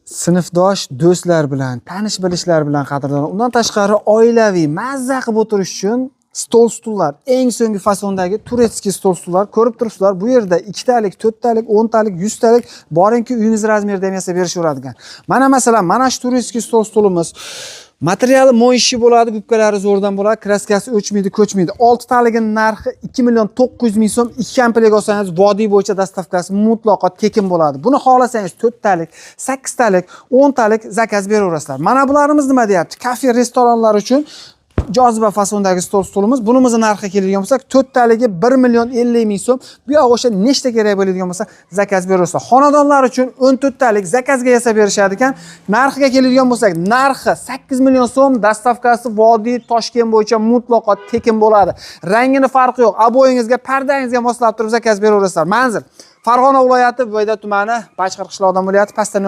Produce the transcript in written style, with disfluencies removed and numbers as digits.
sinfdosh do'stlar bilan, tanish bilishlar bilan qadrdon. Undan tashqari oilaviy mazza qilib o'tirish uchun stol-stullar, eng so'nggi fasondagi turetskiy stol-stullar ko'rib turibsizlar. Bu yerda 2 talik, 4 talik, 10 talik, 100 talik boringki uyingiz razmerida ham yasab berishaveradigan. Mana masalan, mana shu turetskiy stol-stulimiz materiali moyishi bo'ladi, gubkalari zo'rdan bo'ladi, kraskasi o'chmaydi, ko'chmaydi. 6 taligining narxi 2.900.000 so'm. 2 komplekt olsangiz vodiy bo'yicha dastavkasi mutlaqo tekin bo'ladi. Buni xohlasangiz 4 talik, 8 talik, 10 talik zakaz beraverasizlar. Mana bularimiz nima deyapti? Kafe, restoranlar uchun joziba fasondagi stol-stulimiz. Bunimizni narxiga keladigan bo'lsak, 4 taligi 1.50.000 so'm. Bu yoq o'sha nechta kerak bo'ladigan bo'lsa, zakaz beraverasizlar. Xonadonlar uchun 14 talik zakazga yasab berishadi ekan. Narxiga keladigan bo'lsak, narxi 8 million so'm, dastavkasi vodiy, Toshkent bo'yicha mutlaqo tekin bo'ladi. Rangini farqi yo'q. Aboyingizga, pardangizga moslab turib zakaz beraverasizlar. Manzil: Farg'ona viloyati Bo'yda tumani, Bachqir qishlog'idan bo'lyapti. Pastdan